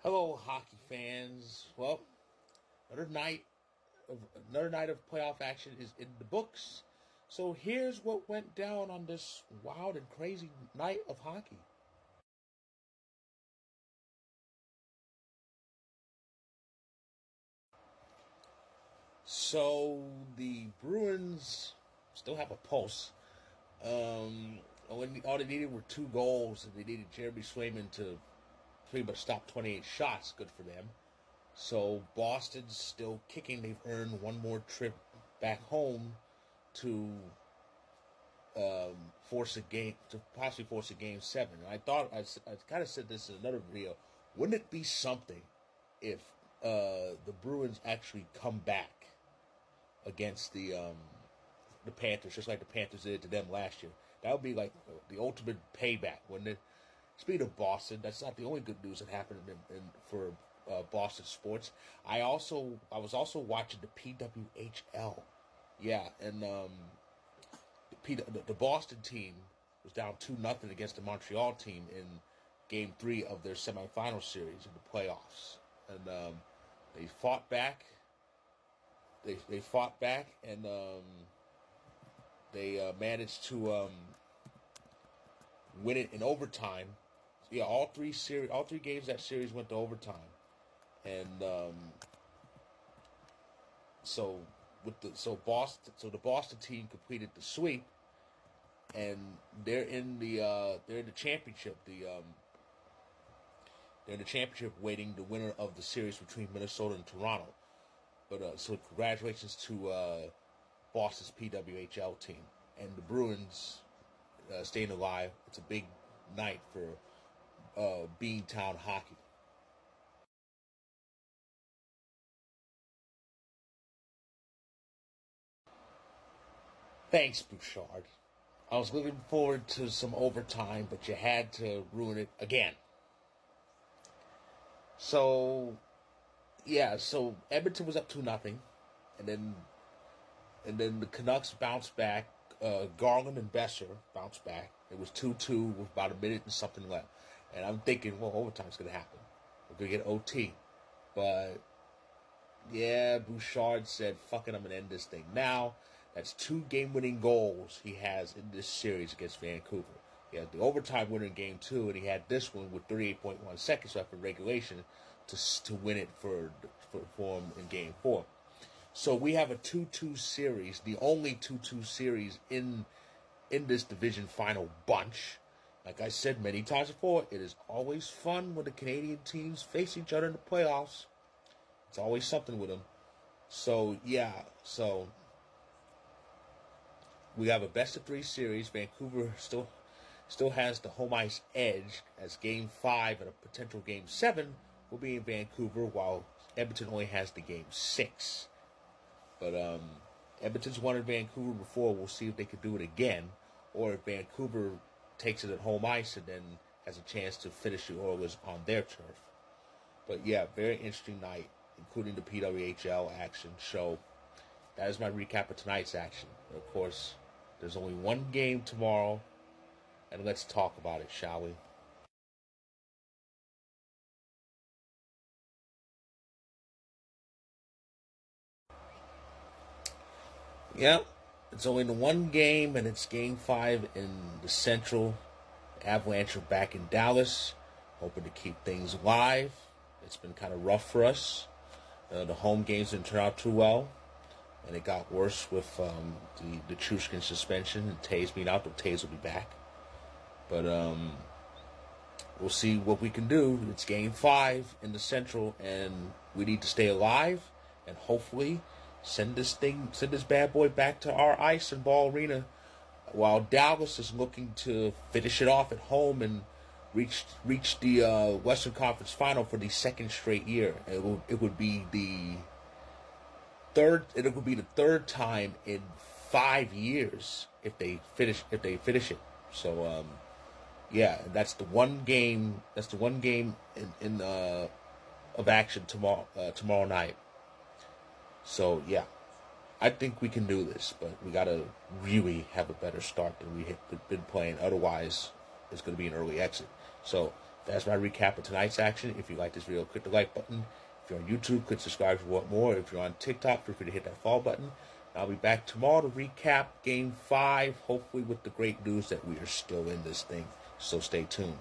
Hello, hockey fans. Well, another night another night of playoff action is in the books. So here's what went down on this wild and crazy night of hockey. So the Bruins still have a pulse. All they needed were two goals, and they needed Jeremy Swayman to pretty much stop 28 shots. Good for them. So Boston's still kicking. They've earned one more trip back home to force a game to possibly force a game seven. And I kind of said this in another video. Wouldn't it be something if the Bruins actually come back against the Panthers, just like the Panthers did to them last year? That would be like the ultimate payback, wouldn't it? Speaking of Boston, that's not the only good news that happened for Boston sports. I was also watching the PWHL. Yeah, and the Boston team was down 2-0 against the Montreal team in Game 3 of their semifinal series in the playoffs, and they fought back. They fought back, and they managed to win it in overtime. Yeah, all three games that series went to overtime, and so the Boston team completed the sweep, and they're in the championship. They're in the championship, waiting the winner of the series between Minnesota and Toronto. But so congratulations to Boston's PWHL team and the Bruins staying alive. It's a big night for Beantown hockey. Thanks, Bouchard. I was looking forward to some overtime, but you had to ruin it again. So so Edmonton was up 2-0, and then the Canucks bounced back. Garland and Besser bounced back. It was 2-2 with about a minute and something left, and I'm thinking, well, overtime's gonna happen. We're gonna get OT, but yeah, Bouchard said, "Fuck it, I'm gonna end this thing now." That's two game-winning goals he has in this series against Vancouver. He had the overtime winner in Game 2, and he had this one with 38.1 seconds left in regulation to win it for him in Game 4. So we have a 2-2 series, the only 2-2 series in this division final bunch. Like I said many times before, it is always fun when the Canadian teams face each other in the playoffs. It's always something with them. So we have a best of three series. Vancouver still has the home ice edge, as Game 5 and a potential Game 7 will be in Vancouver, while Edmonton only has the Game 6. But Edmonton's won in Vancouver before. We'll see if they can do it again, or if Vancouver takes it at home ice and then has a chance to finish the Oilers on their turf. But yeah, very interesting night, including the PWHL action. So that is my recap of tonight's action. Of course, there's only one game tomorrow, and let's talk about it, shall we? Yep, it's only the one game, and it's Game 5 in the Central. Avalanche are back in Dallas, hoping to keep things alive. It's been kind of rough for us. The home games didn't turn out too well, and it got worse with the Trushkin suspension and Tays being out. But Tays will be back. But we'll see what we can do. It's Game 5 in the Central, and we need to stay alive and hopefully send this bad boy back to our ice and ball arena, while Dallas is looking to finish it off at home and reach the Western Conference Final for the second straight year. It would be the third time in 5 years if they finish it. So yeah, that's the one game. That's the one game in of action tomorrow night. So yeah, I think we can do this, but we gotta really have a better start than we have been playing. Otherwise, it's going to be an early exit. So That's my recap of tonight's action. If you like this video, click the like button. If you're on YouTube, click subscribe if you want more. If you're on TikTok, feel free to hit that follow button. I'll be back tomorrow to recap Game 5, hopefully with the great news that we are still in this thing. So stay tuned.